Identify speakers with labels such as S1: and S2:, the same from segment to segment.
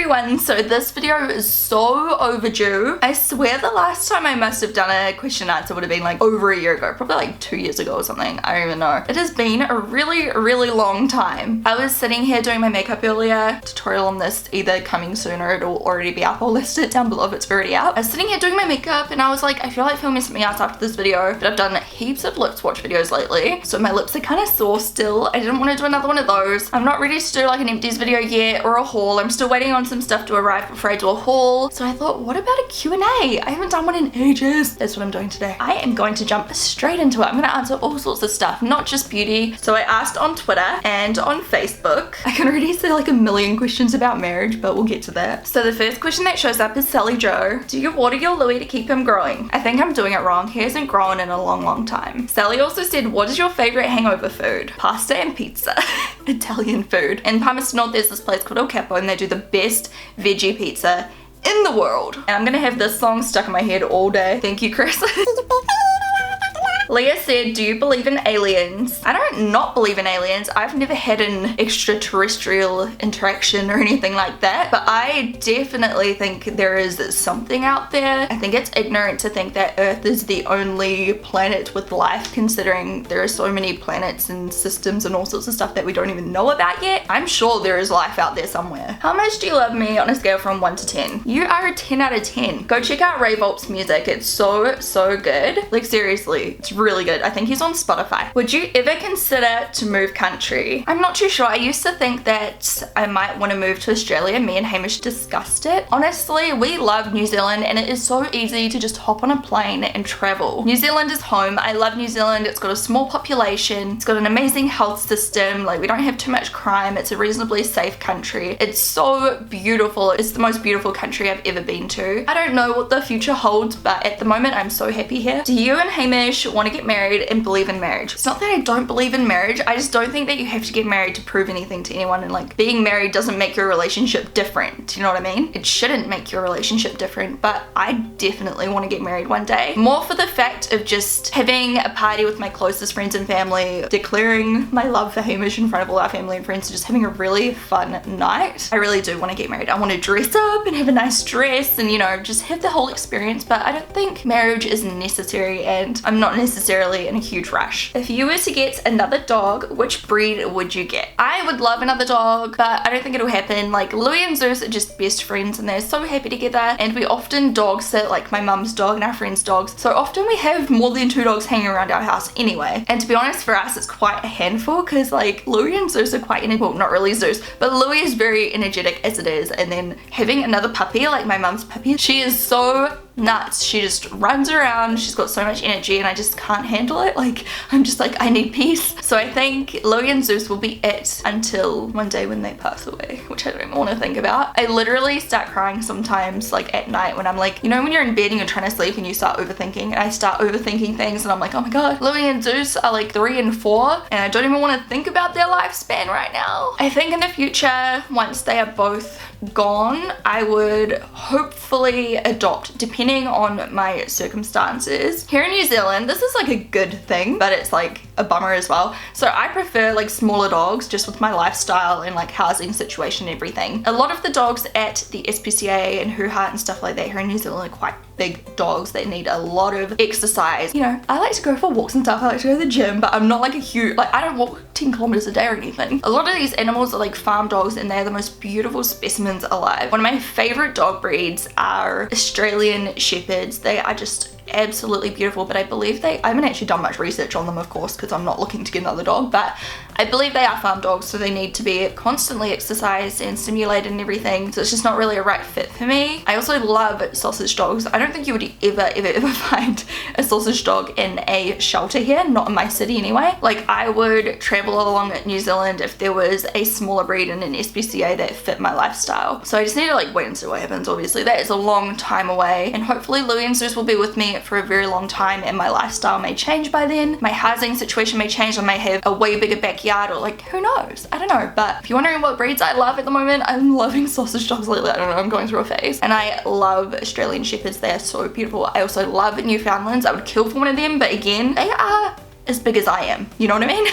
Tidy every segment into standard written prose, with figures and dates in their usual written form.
S1: everyone, so this video is so overdue. I swear the last time I must have done a question and answer would have been like over a year ago, probably like 2 years ago or something. I don't even know. It has been a really long time. I was sitting here doing my makeup earlier. Tutorial on this either coming soon or it'll already be up. I'll list it down below if it's already out. I was sitting here doing my makeup and I was like, I feel like filming something else after this video, but I've done heaps of lip swatch videos lately, so my lips are kind of sore still. I didn't want to do another one of those. I'm not ready to do like an empties video yet or a haul. I'm still waiting on some stuff to arrive before I do a haul. So I thought, what about a Q&A? I haven't done one in ages. That's what I'm doing today. I am going to jump straight into it. I'm going to answer all sorts of stuff, not just beauty. So I asked on Twitter and on Facebook. I can already see like a million questions about marriage, but we'll get to that. So the first question that shows up is Sally Joe. Do you water your Louis to keep him growing? I think I'm doing it wrong. He hasn't grown in a long time. Sally also said, what is your favorite hangover food? Pasta and pizza. Italian food. In Palmerston North, there's this place called El Capo and they do the best veggie pizza in the world. And I'm gonna have this song stuck in my head all day. Thank you, Chris. Leah said, do you believe in aliens? I don't not believe in aliens. I've never had an extraterrestrial interaction or anything like that, but I definitely think there is something out there. I think it's ignorant to think that Earth is the only planet with life, considering there are so many planets and systems and all sorts of stuff that we don't even know about yet. I'm sure there is life out there somewhere. How much do you love me on a scale from 1 to 10? You are a 10 out of 10. Go check out Ray Volp's music. It's so good. Like seriously, it's really good. I think he's on Spotify. Would you ever consider to move country? I'm not too sure. I used to think that I might want to move to Australia. Me and Hamish discussed it. Honestly, we love New Zealand and it is so easy to just hop on a plane and travel. New Zealand is home. I love New Zealand. It's got a small population. It's got an amazing health system. Like we don't have too much crime. It's a reasonably safe country. It's so beautiful. It's the most beautiful country I've ever been to. I don't know what the future holds, but at the moment I'm so happy here. Do you and Hamish want to get married and believe in marriage? It's not that I don't believe in marriage, I just don't think that you have to get married to prove anything to anyone, and like being married doesn't make your relationship different. Do you know what I mean? It shouldn't make your relationship different, but I definitely want to get married one day. More for the fact of just having a party with my closest friends and family, declaring my love for Hamish in front of all our family and friends, and just having a really fun night. I really do want to get married. I want to dress up and have a nice dress and, you know, just have the whole experience, but I don't think marriage is necessary and I'm not necessarily in a huge rush. If you were to get another dog, which breed would you get? I would love another dog, but I don't think it'll happen. Like Louis and Zeus are just best friends and they're so happy together, and we often dog sit, like my mum's dog and our friends' dogs. So often we have more than 2 dogs hanging around our house anyway. And to be honest, for us, it's quite a handful because like Louis and Zeus are quite energetic. Well, not really Zeus, but Louis is very energetic as it is. And then having another puppy, like my mum's puppy, she is so nuts. She just runs around. She's got so much energy and I just can't handle it. Like I'm just like, I need peace. So I think Louis and Zeus will be it until one day when they pass away, which I don't even want to think about. I literally start crying sometimes like at night when I'm like, you know, when you're in bed and you're trying to sleep and you start overthinking, and I start overthinking things and I'm like, oh my god, Louis and Zeus are like 3 and 4 and I don't even want to think about their lifespan right now. I think in the future, once they are both gone, I would hopefully adopt, depending on my circumstances. Here in New Zealand, this is like a good thing, but it's like a bummer as well. So I prefer like smaller dogs just with my lifestyle and like housing situation and everything. A lot of the dogs at the SPCA and Hoo Ha and stuff like that here in New Zealand are quite big dogs that need a lot of exercise. You know, I like to go for walks and stuff. I like to go to the gym, but I'm not like a huge, like I don't walk 10 kilometers a day or anything. A lot of these animals are like farm dogs and they're the most beautiful specimens alive. One of my favorite dog breeds are Australian Shepherds. They are just absolutely beautiful, but I believe I haven't actually done much research on them, of course, because I'm not looking to get another dog, but I believe they are farm dogs, so they need to be constantly exercised and stimulated and everything, so it's just not really a right fit for me. I also love sausage dogs. I don't think you would ever find a sausage dog in a shelter here, not in my city anyway. Like I would travel along New Zealand if there was a smaller breed in an SPCA that fit my lifestyle. So I just need to like wait and see what happens. Obviously that is a long time away, and hopefully Louis and Zeus will be with me for a very long time and my lifestyle may change by then. My housing situation may change. I may have a way bigger backyard, or like who knows, I don't know. But if you're wondering what breeds I love at the moment, I'm loving sausage dogs lately. I don't know, I'm going through a phase, and I love Australian Shepherds. They are so beautiful. I also love Newfoundlands. I would kill for one of them, but again, they are as big as I am, you know what I mean?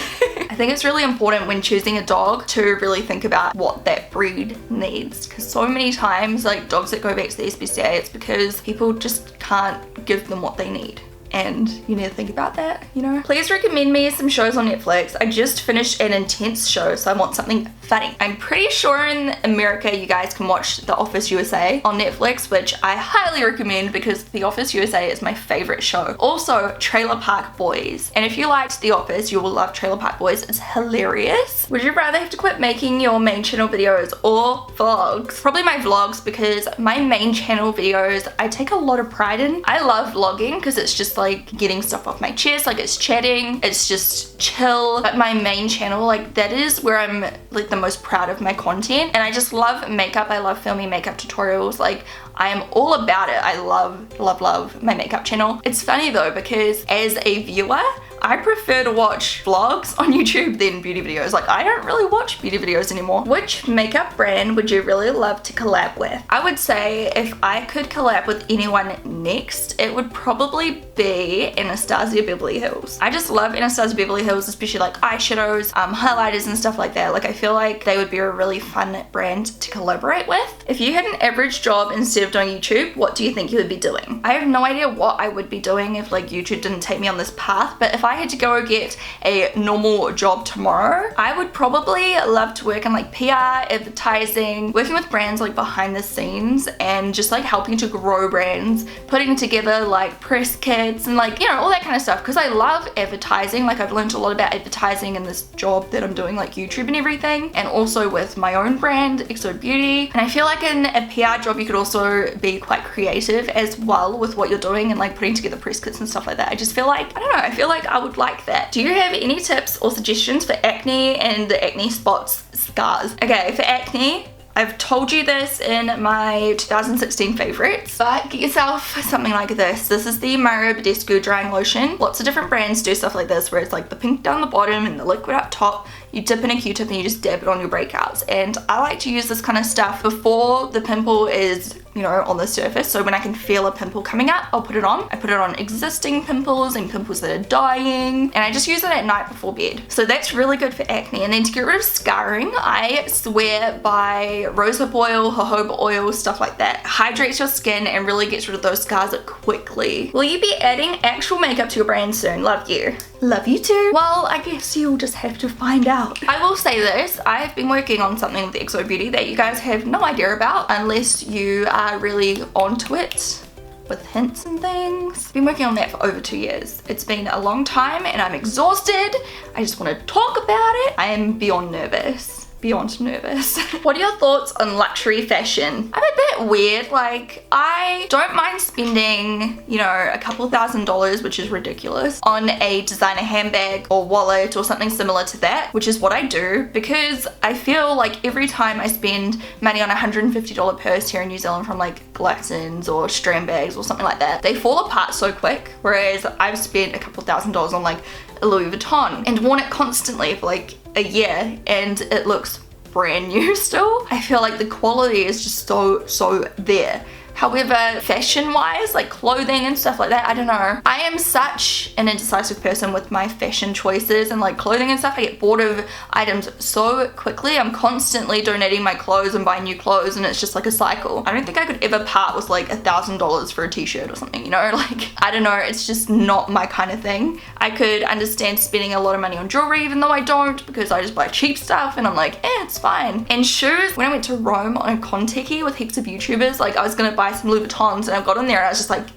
S1: I I think it's really important when choosing a dog to really think about what that breed needs, because so many times like dogs that go back to the SPCA, it's because people just can't give them what they need. And you need to think about that, you know? Please recommend me some shows on Netflix. I just finished an intense show, so I want something funny. I'm pretty sure in America you guys can watch The Office USA on Netflix, which I highly recommend because The Office USA is my favorite show. Also, Trailer Park Boys. And if you liked The Office, you will love Trailer Park Boys. It's hilarious. Would you rather have to quit making your main channel videos or vlogs? Probably my vlogs, because my main channel videos I take a lot of pride in. I love vlogging because it's just like getting stuff off my chest, like it's chatting, it's just chill. But my main channel, like that is where I'm like the most proud of my content, and I just love makeup. I love filming makeup tutorials. Like I am all about it. I love my makeup channel. It's funny though, because as a viewer, I prefer to watch vlogs on YouTube than beauty videos. Like I don't really watch beauty videos anymore. Which makeup brand would you really love to collab with? I would say if I could collab with anyone next, it would probably be Anastasia Beverly Hills. I just love Anastasia Beverly Hills, especially like eyeshadows, highlighters and stuff like that. Like I feel like they would be a really fun brand to collaborate with. If you had an average job instead of doing YouTube, what do you think you would be doing? I have no idea what I would be doing if like YouTube didn't take me on this path, but if I had to go get a normal job tomorrow, I would probably love to work in like PR, advertising, working with brands like behind the scenes, and just like helping to grow brands, putting together like press kits and like, you know, all that kind of stuff, because I love advertising. Like I've learned a lot about advertising in this job that I'm doing, like YouTube and everything, and also with my own brand, XO Beauty. And I feel like in a PR job you could also be quite creative as well with what you're doing and like putting together press kits and stuff like that. I just feel like, I don't know, I feel like I would like that. Do you have any tips or suggestions for acne and acne spots, scars? Okay, for acne, I've told you this in my 2016 favorites, but get yourself something like this. This is the Mario Badescu drying lotion. Lots of different brands do stuff like this, where it's like the pink down the bottom and the liquid up top. You dip in a Q-tip and you just dab it on your breakouts. And I like to use this kind of stuff before the pimple is, you know, on the surface. So when I can feel a pimple coming up, I'll put it on. I put it on existing pimples and pimples that are dying, and I just use it at night before bed. So that's really good for acne. And then to get rid of scarring, I swear by rosehip oil, jojoba oil, stuff like that. Hydrates your skin and really gets rid of those scars quickly. Will you be adding actual makeup to your brand soon? Love you. Love you too. Well, I guess you'll just have to find out. I will say this, I've been working on something with XO Beauty that you guys have no idea about unless you are really onto it with hints and things. I've been working on that for over 2 years. It's been a long time and I'm exhausted. I just want to talk about it. I am beyond nervous. What are your thoughts on luxury fashion? I'm a bit weird. Like, I don't mind spending, you know, a couple $1,000s, which is ridiculous, on a designer handbag or wallet or something similar to that, which is what I do, because I feel like every time I spend money on a $150 purse here in New Zealand from like Glassons or Strand bags or something like that, they fall apart so quick, whereas I've spent a couple $1,000s on like a Louis Vuitton and worn it constantly for like a year and it looks brand new still. I feel like the quality is just so there. However, fashion-wise, like clothing and stuff like that, I don't know. I am such an indecisive person with my fashion choices and like clothing and stuff. I get bored of items so quickly. I'm constantly donating my clothes and buying new clothes, and it's just like a cycle. I don't think I could ever part with like $1,000 for a t-shirt or something, you know? Like, I don't know, it's just not my kind of thing. I could understand spending a lot of money on jewelry, even though I don't, because I just buy cheap stuff and I'm like, it's fine. And shoes, when I went to Rome on a Contiki with heaps of YouTubers, like I was gonna buy some Louis Vuittons and I got in there and I was just like,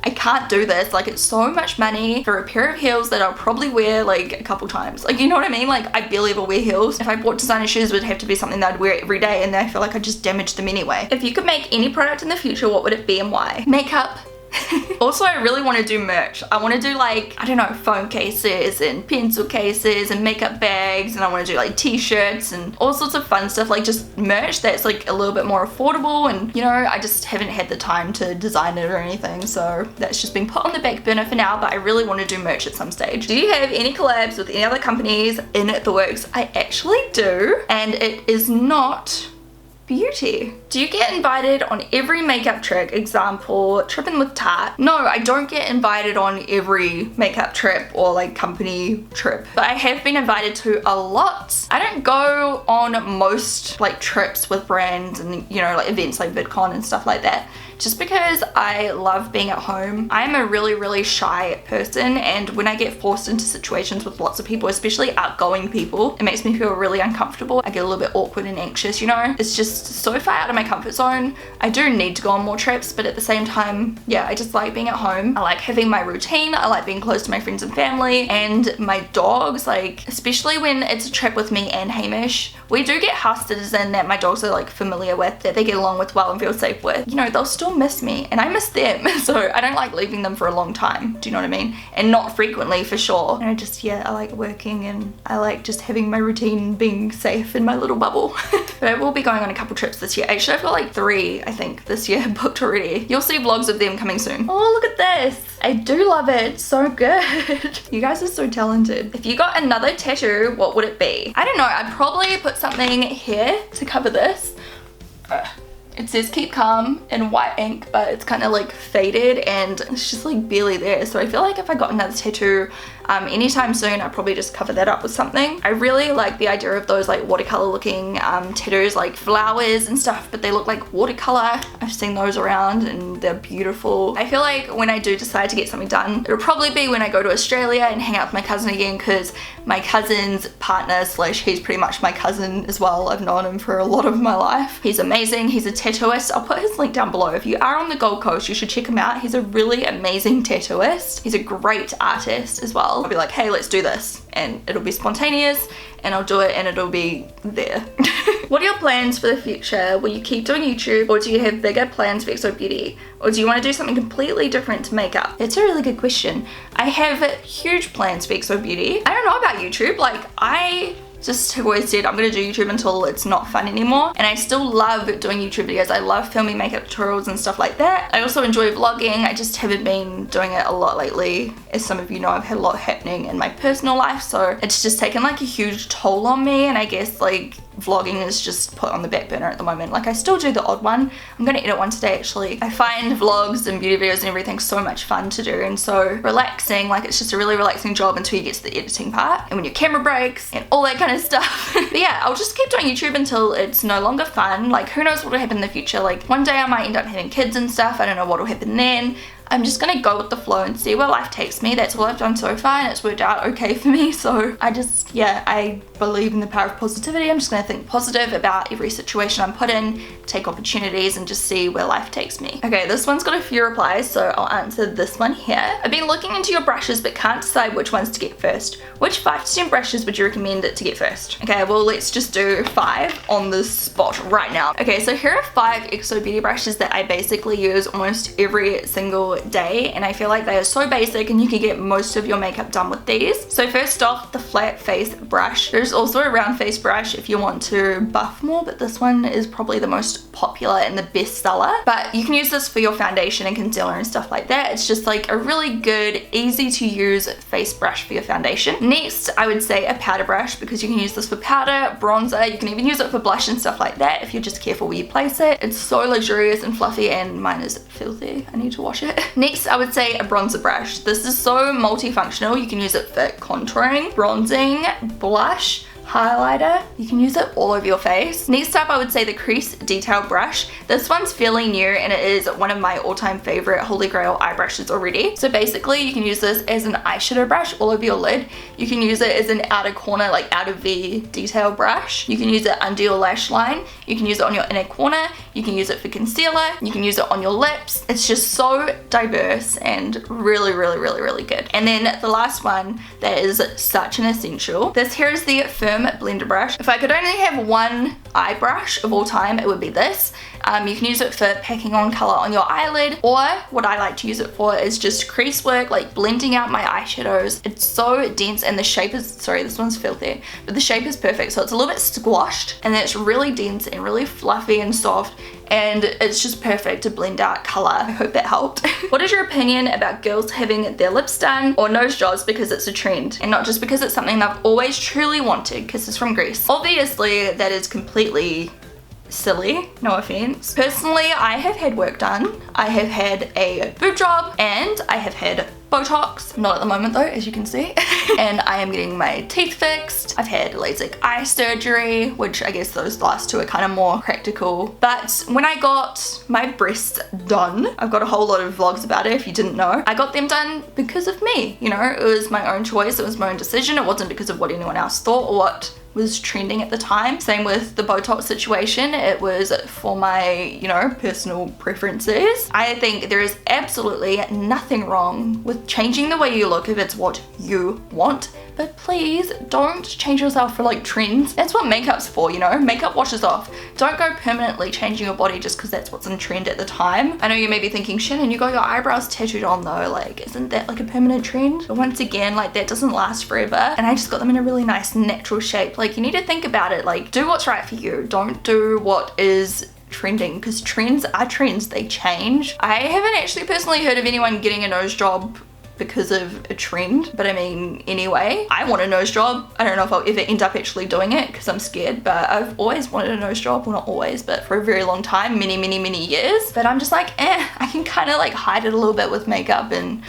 S1: I can't do this. Like, it's so much money for a pair of heels that I'll probably wear like a couple times. Like, you know what I mean? Like, I barely ever wear heels. If I bought designer shoes, it would have to be something that I'd wear every day, and then I feel like I just damaged them anyway. If you could make any product in the future, what would it be and why? Makeup. Also, I really want to do merch. I want to do like, I don't know, phone cases and pencil cases and makeup bags, and I want to do like t-shirts and all sorts of fun stuff, like just merch that's like a little bit more affordable, and you know, I just haven't had the time to design it or anything, so that's just been put on the back burner for now, but I really want to do merch at some stage. Do you have any collabs with any other companies in the works? I actually do, and it is not beauty. Do you get invited on every makeup trip? Example, tripping with Tarte. No, I don't get invited on every makeup trip or like company trip, but I have been invited to a lot. I don't go on most like trips with brands and, you know, like events like VidCon and stuff like that, just because I love being at home. I'm a really shy person, and when I get forced into situations with lots of people, especially outgoing people, it makes me feel really uncomfortable. I get a little bit awkward and anxious, you know? It's just so far out of my comfort zone. I do need to go on more trips, but at the same time, yeah, I just like being at home. I like having my routine. I like being close to my friends and family and my dogs, like especially when it's a trip with me and Hamish. We do get house sitters in that my dogs are like familiar with, that they get along with well and feel safe with. You know, they'll still miss me and I miss them, so I don't like leaving them for a long time, do you know what I mean? And not frequently for sure. And I just, yeah, I like working and I like just having my routine, being safe in my little bubble. But I will be going on a couple trips this year. Actually, I've got like 3, I think, this year booked already. You'll see vlogs of them coming soon. Oh, look at this. I do love it. It's so good. You guys are so talented. If you got another tattoo, what would it be? I don't know. I'd probably put something here to cover this. It says keep calm in white ink, but it's kind of like faded and it's just like barely there. So I feel like if I got another tattoo anytime soon, I'd probably just cover that up with something. I really like the idea of those like watercolor looking tattoos, like flowers and stuff, but they look like watercolor. I've seen those around and they're beautiful. I feel like when I do decide to get something done, it'll probably be when I go to Australia and hang out with my cousin again, because my cousin's partner slash he's pretty much my cousin as well. I've known him for a lot of my life. He's amazing. He's a tattooist. I'll put his link down below. If you are on the Gold Coast, you should check him out. He's a really amazing tattooist. He's a great artist as well. I'll be like, hey, let's do this, and it'll be spontaneous and I'll do it and it'll be there. What are your plans for the future? Will you keep doing YouTube, or do you have bigger plans for XO Beauty, or do you want to do something completely different to makeup? It's a really good question. I have huge plans for XO Beauty. I don't know about YouTube. Like, I just have always said I'm gonna do YouTube until it's not fun anymore, and I still love doing YouTube videos. I love filming makeup tutorials and stuff like that. I also enjoy vlogging. I just haven't been doing it a lot lately. As some of you know, I've had a lot happening in my personal life, so it's just taken like a huge toll on me, and I guess like vlogging is just put on the back burner at the moment. Like, I still do the odd one. I'm gonna edit one today actually. I find vlogs and beauty videos and everything so much fun to do and so relaxing. Like, it's just a really relaxing job until you get to the editing part and when your camera breaks and all that kind of stuff. But yeah, I'll just keep doing YouTube until it's no longer fun. Like, who knows what will happen in the future. Like, one day I might end up having kids and stuff. I don't know what will happen then. I'm just gonna go with the flow and see where life takes me. That's all I've done so far and it's worked out okay for me. So I just, yeah, I believe in the power of positivity. I'm just gonna think positive about every situation I'm put in, take opportunities, and just see where life takes me. Okay, this one's got a few replies, so I'll answer this one here. I've been looking into your brushes but can't decide which ones to get first. Which 5 to 10 brushes would you recommend to get first? Okay, well, let's just do 5 on the spot right now. Okay, so here are 5 XO Beauty brushes that I basically use almost every single day, and I feel like they are so basic and you can get most of your makeup done with these. So first off, the flat face brush. There's also a round face brush if you want to buff more, but this one is probably the most popular and the best seller. But you can use this for your foundation and concealer and stuff like that. It's just like a really good, easy to use face brush for your foundation. Next, I would say a powder brush, because you can use this for powder, bronzer, you can even use it for blush and stuff like that if you're just careful where you place it. It's so luxurious and fluffy, and mine is filthy. I need to wash it. Next, I would say a bronzer brush. This is so multifunctional. You can use it for contouring, bronzing, blush, highlighter. You can use it all over your face. Next up, I would say the crease detail brush. This one's fairly new and it is one of my all-time favorite holy grail eye brushes already. So basically you can use this as an eyeshadow brush all over your lid. You can use it as an outer corner, like outer V detail brush. You can use it under your lash line. You can use it on your inner corner. You can use it for concealer. You can use it on your lips. It's just so diverse and really, really, really, really good. And then the last one that is such an essential. This here is the Firm blender brush. If I could only have one eye brush of all time, it would be this. You can use it for packing on color on your eyelid, or what I like to use it for is just crease work, like blending out my eyeshadows. It's so dense and the shape is, sorry, this one's filthy, but the shape is perfect. So it's a little bit squashed and then it's really dense and really fluffy and soft, and it's just perfect to blend out color. I hope that helped. What is your opinion about girls having their lips done or nose jobs because it's a trend and not just because it's something I've always truly wanted? Kisses from Greece. Obviously that is completely silly, no offense. Personally, I have had work done. I have had a boob job and I have had Botox, not at the moment though, as you can see. And I am getting my teeth fixed. I've had LASIK eye surgery, which I guess those last two are kind of more practical. But when I got my breasts done, I've got a whole lot of vlogs about it if you didn't know. I got them done because of me, you know, it was my own choice, it was my own decision. It wasn't because of what anyone else thought or what was trending at the time. Same with the Botox situation, it was for my, you know, personal preferences. I think there is absolutely nothing wrong with changing the way you look if it's what you want, but please don't change yourself for like trends. That's what makeup's for, you know, makeup washes off. Don't go permanently changing your body just because that's what's in trend at the time. I know you may be thinking, Shannon, you got your eyebrows tattooed on though, like isn't that like a permanent trend? But once again, like that doesn't last forever, and I just got them in a really nice natural shape. Like you need to think about it, like do what's right for you, don't do what is trending, because trends are trends, they change. I haven't actually personally heard of anyone getting a nose job because of a trend, but I mean, anyway, I want a nose job. I don't know if I'll ever end up actually doing it because I'm scared, but I've always wanted a nose job. Well, not always, but for a very long time, many years. But I'm just like, I can kind of like hide it a little bit with makeup and,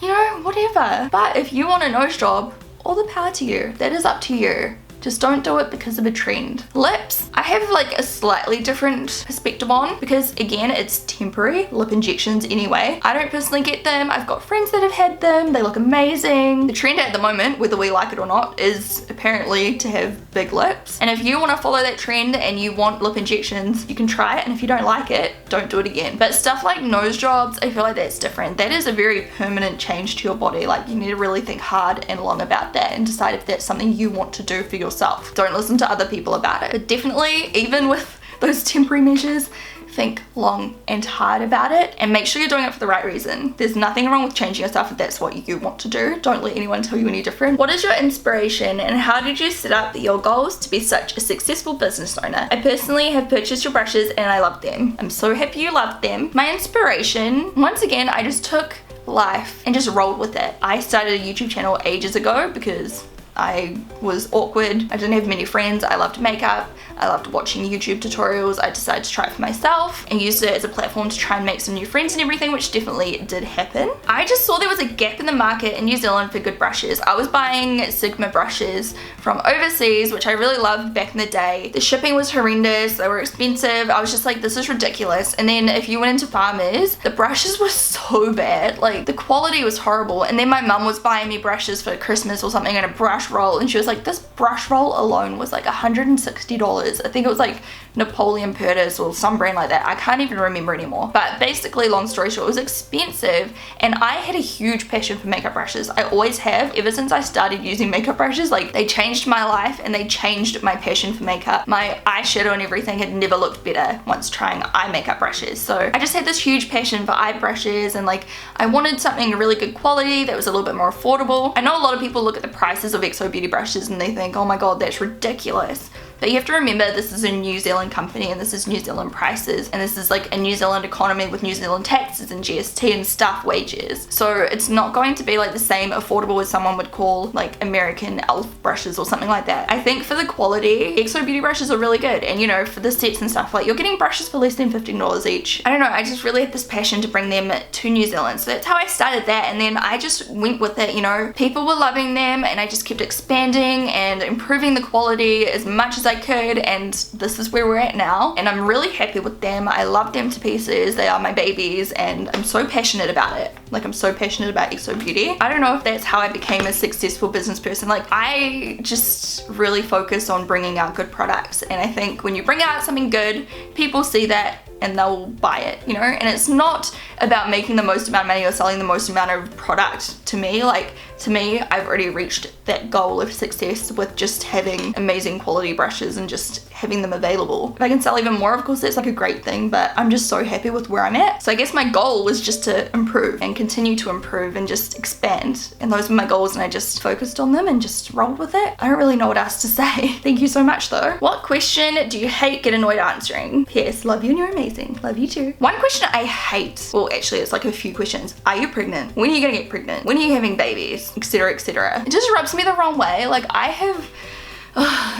S1: you know, whatever. But if you want a nose job, all the power to you. That is up to you. Just don't do it because of a trend. Lips, I have like a slightly different perspective on, because again, it's temporary, lip injections anyway. I don't personally get them. I've got friends that have had them. They look amazing. The trend at the moment, whether we like it or not, is apparently to have big lips. And if you want to follow that trend and you want lip injections, you can try it. And if you don't like it, don't do it again. But stuff like nose jobs, I feel like that's different. That is a very permanent change to your body. Like you need to really think hard and long about that and decide if that's something you want to do for yourself. Don't listen to other people about it. But definitely, even with those temporary measures, think long and hard about it and make sure you're doing it for the right reason. There's nothing wrong with changing yourself if that's what you want to do. Don't let anyone tell you any different. What is your inspiration and how did you set up your goals to be such a successful business owner? I personally have purchased your brushes and I love them. I'm so happy you love them. My inspiration, once again, I just took life and just rolled with it. I started a YouTube channel ages ago because I was awkward. I didn't have many friends. I loved makeup. I loved watching YouTube tutorials. I decided to try it for myself and used it as a platform to try and make some new friends and everything, which definitely did happen. I just saw there was a gap in the market in New Zealand for good brushes. I was buying Sigma brushes from overseas, which I really loved back in the day. The shipping was horrendous. They were expensive. I was just like, this is ridiculous. And then if you went into Farmers, the brushes were so bad. Like the quality was horrible. And then my mum was buying me brushes for Christmas or something and a brush roll, and she was like, this brush roll alone was like $160. I think it was like Napoleon Purtis or some brand like that. I can't even remember anymore. But basically, long story short, it was expensive and I had a huge passion for makeup brushes. I always have, ever since I started using makeup brushes. Like they changed my life and they changed my passion for makeup. My eyeshadow and everything had never looked better once trying eye makeup brushes. So I just had this huge passion for eye brushes and like I wanted something really good quality that was a little bit more affordable. I know a lot of people look at the prices of EXO beauty brushes and they think, oh my god, that's ridiculous. But you have to remember this is a New Zealand company and this is New Zealand prices and this is like a New Zealand economy with New Zealand taxes and GST and staff wages. So it's not going to be like the same affordable as someone would call like American elf brushes or something like that. I think for the quality, EXO beauty brushes are really good, and you know, for the sets and stuff, like you're getting brushes for less than $15 each. I don't know, I just really had this passion to bring them to New Zealand. So that's how I started that, and then I just went with it, you know. People were loving them and I just kept expanding and improving the quality as much as I could, and this is where we're at now and I'm really happy with them. I love them to pieces. They are my babies and I'm so passionate about it. Like I'm so passionate about EXO beauty. I don't know if that's how I became a successful business person. Like I just really focus on bringing out good products, and I think when you bring out something good, people see that and they'll buy it, you know. And it's not about making the most amount of money or selling the most amount of product. To me, like to me, I've already reached that goal of success with just having amazing quality brushes and just having them available. If I can sell even more, of course, that's like a great thing, but I'm just so happy with where I'm at. So I guess my goal was just to improve and continue to improve and just expand. And those were my goals and I just focused on them and just rolled with it. I don't really know what else to say. Thank you so much though. What question do you hate, get annoyed answering? P.S. Love you and you're amazing. Love you too. One question I hate, well actually it's like a few questions. Are you pregnant? When are you gonna get pregnant? When are you having babies? Etc, etc. It just rubs me the wrong way. Like I have,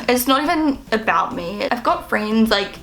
S1: it's not even about me. I've got friends like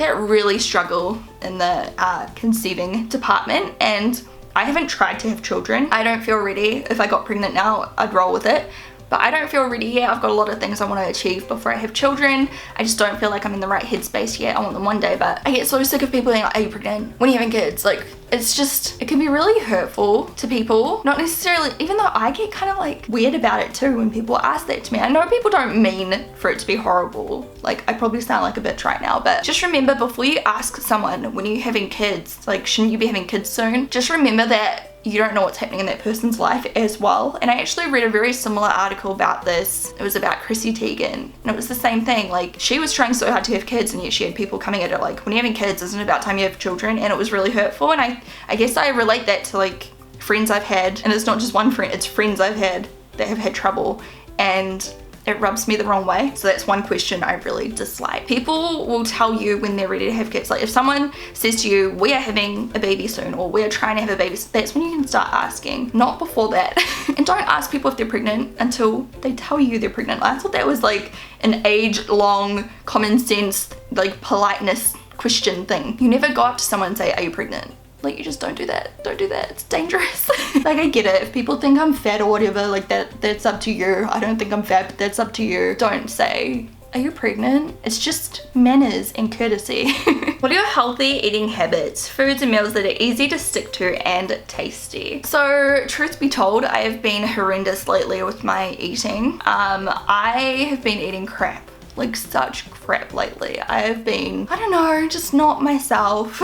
S1: that really struggle in the conceiving department, and I haven't tried to have children. I don't feel ready. If I got pregnant now, I'd roll with it. But I don't feel ready yet. I've got a lot of things I want to achieve before I have children. I just don't feel like I'm in the right headspace yet. I want them one day, but I get so sick of people being like, are you pregnant? When are you having kids? Like, it's just, it can be really hurtful to people. Not necessarily, even though I get kind of like weird about it too when people ask that to me. I know people don't mean for it to be horrible. Like, I probably sound like a bitch right now, but just remember, before you ask someone when you're having kids, like, shouldn't you be having kids soon? Just remember that you don't know what's happening in that person's life as well. And I actually read a very similar article about this. It was about Chrissy Teigen, and it was the same thing. Like, she was trying so hard to have kids, and yet she had people coming at her like, when you're having kids, isn't it about time you have children? And it was really hurtful. And I guess I relate that to like friends I've had, and it's not just one friend, it's friends I've had that have had trouble, and it rubs me the wrong way. So that's one question I really dislike. People will tell you when they're ready to have kids. Like, if someone says to you, we are having a baby soon, or we're trying to have a baby, that's when you can start asking, not before that. And don't ask people if they're pregnant until they tell you they're pregnant. I thought that was like an age-long common sense, like politeness question thing. You never go up to someone and say, are you pregnant? Like, you just don't do that. Don't do that. It's dangerous. Like, I get it. If people think I'm fat or whatever, like, that's up to you. I don't think I'm fat, but that's up to you. Don't say, are you pregnant? It's just manners and courtesy. What are your healthy eating habits? Foods and meals that are easy to stick to and tasty. So, truth be told, I have been horrendous lately with my eating. I have been eating crap. Like, such crap lately. I have been, I don't know, just not myself.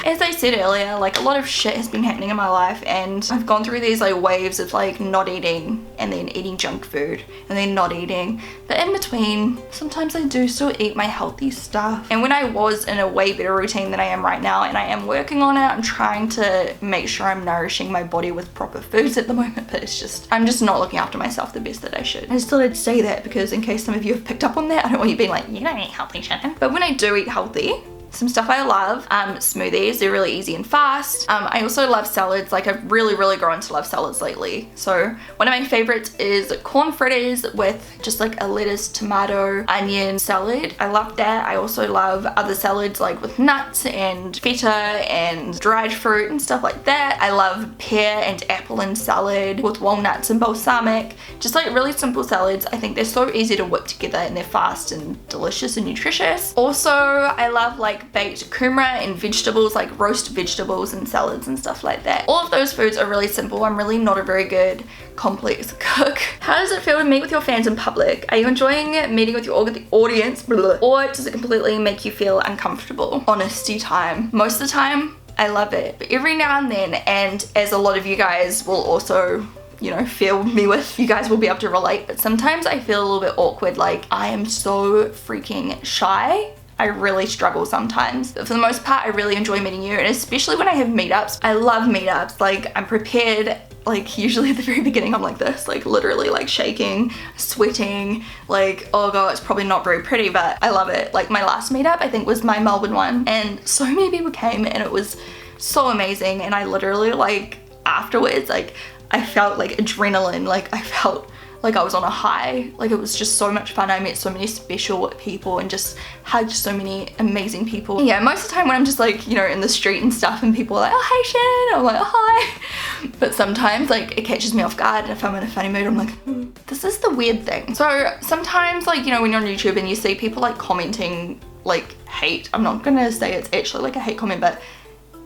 S1: As I said earlier, like, a lot of shit has been happening in my life, and I've gone through these like waves of like not eating, and then eating junk food, and then not eating. But in between, sometimes I do still eat my healthy stuff. And when I was in a way better routine than I am right now, and I am working on it, I'm trying to make sure I'm nourishing my body with proper foods at the moment, but it's just, I'm just not looking after myself the best that I should. I just thought I'd say that, because in case some of you have picked up on that, I don't want you being like, you don't eat healthy, Shannon. But when I do eat healthy, some stuff I love, smoothies, they're really easy and fast. I also love salads. Like, I've really grown to love salads lately. So one of my favorites is corn fritters with just like a lettuce, tomato, onion salad. I love that. I also love other salads like with nuts and feta and dried fruit and stuff like that. I love pear and apple and salad with walnuts and balsamic. Just like really simple salads. I think they're so easy to whip together, and they're fast and delicious and nutritious. Also, I love like baked kumara and vegetables, like roast vegetables and salads and stuff like that. All of those foods are really simple. I'm really not a very good complex cook. How does it feel to meet with your fans in public? Are you enjoying meeting with your audience, or does it completely make you feel uncomfortable? Honesty time. Most of the time, I love it, but every now and then, and as a lot of you guys will also, you know, feel me with, you guys will be able to relate, but sometimes I feel a little bit awkward. Like, I am so freaking shy. I really struggle sometimes, but for the most part I really enjoy meeting you, and especially when I have meetups. I love meetups. Like, I'm prepared. Like, usually at the very beginning I'm like this, like literally like shaking, sweating, like, oh god, it's probably not very pretty, but I love it. Like, my last meetup I think was my Melbourne one, and so many people came, and it was so amazing. And I literally, like, afterwards, like, I felt like adrenaline. Like, I felt like I was on a high. Like, it was just so much fun. I met so many special people and just hugged so many amazing people. Yeah, most of the time when I'm just like, you know, in the street and stuff, and people are like, oh, hey Shannon, I'm like, oh, hi. But sometimes, like, it catches me off guard, and if I'm in a funny mood, I'm like, this is the weird thing. So sometimes, like, you know, when you're on YouTube and you see people like commenting like hate, I'm not gonna say it's actually like a hate comment, but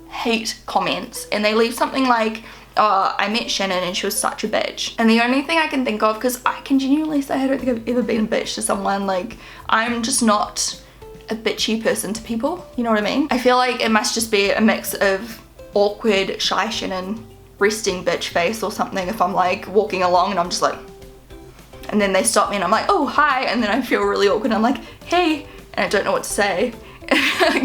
S1: hate comments, and they leave something like, oh, I met Shannon and she was such a bitch. And the only thing I can think of, because I can genuinely say I don't think I've ever been a bitch to someone. Like, I'm just not a bitchy person to people, you know what I mean? I feel like it must just be a mix of awkward, shy Shannon, resting bitch face or something, if I'm like walking along and I'm just like, and then they stop me and I'm like, oh, hi, and then I feel really awkward and I'm like, hey, and I don't know what to say.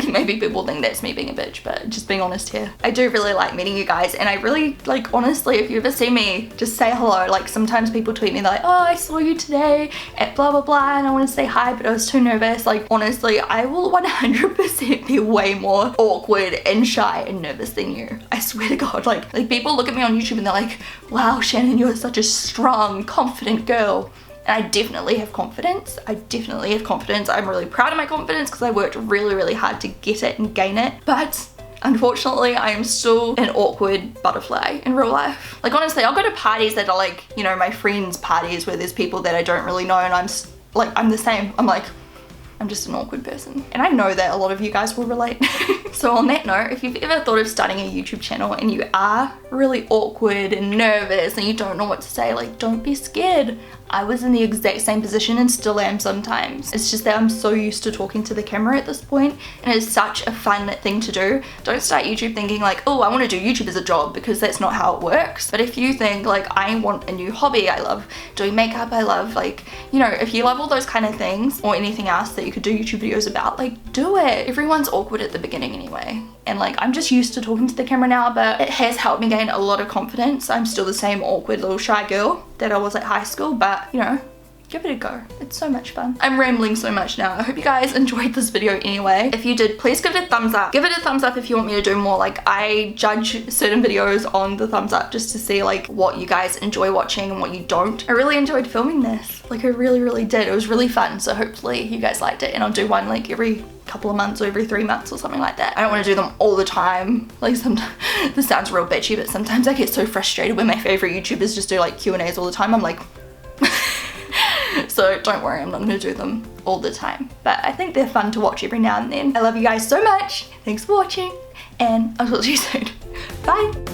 S1: Maybe people think that's me being a bitch, but just being honest here. I do really like meeting you guys, and I really, like, honestly, if you ever see me, just say hello. Like, sometimes people tweet me, they're like, oh, I saw you today at blah blah blah and I want to say hi, but I was too nervous. Like, honestly, I will 100% be way more awkward and shy and nervous than you. I swear to God. Like people look at me on YouTube and they're like, wow, Shannon, you're such a strong, confident girl. And I definitely have confidence. I'm really proud of my confidence because I worked really, really hard to get it and gain it. But unfortunately, I am still an awkward butterfly in real life. Like honestly, I'll go to parties that are like, you know, my friends' parties where there's people that I don't really know, and I'm the same. I'm just an awkward person. And I know that a lot of you guys will relate. So on that note, if you've ever thought of starting a YouTube channel and you are really awkward and nervous and you don't know what to say, like, don't be scared. I was in the exact same position and still am sometimes. It's just that I'm so used to talking to the camera at this point, and it's such a fun thing to do. Don't start YouTube thinking like, oh, I want to do YouTube as a job, because that's not how it works. But if you think like, I want a new hobby, I love doing makeup, I love like, you know, if you love all those kind of things or anything else that you could do YouTube videos about, like do it. Everyone's awkward at the beginning anyway. And like, I'm just used to talking to the camera now, but it has helped me gain a lot of confidence. I'm still the same awkward little shy girl that I was at high school, but you know, give it a go. It's so much fun. I'm rambling so much now. I hope you guys enjoyed this video anyway. If you did, please give it a thumbs up. Give it a thumbs up if you want me to do more. Like, I judge certain videos on the thumbs up just to see like what you guys enjoy watching and what you don't. I really enjoyed filming this. Like I really, really did. It was really fun. So hopefully you guys liked it, and I'll do one like every couple of months or every 3 months or something like that. I don't want to do them all the time. Like sometimes, this sounds real bitchy, but sometimes I get so frustrated when my favorite YouTubers just do like Q&As all the time. I'm like, so don't worry, I'm not going to do them all the time. But I think they're fun to watch every now and then. I love you guys so much. Thanks for watching, and I'll talk to you soon. Bye.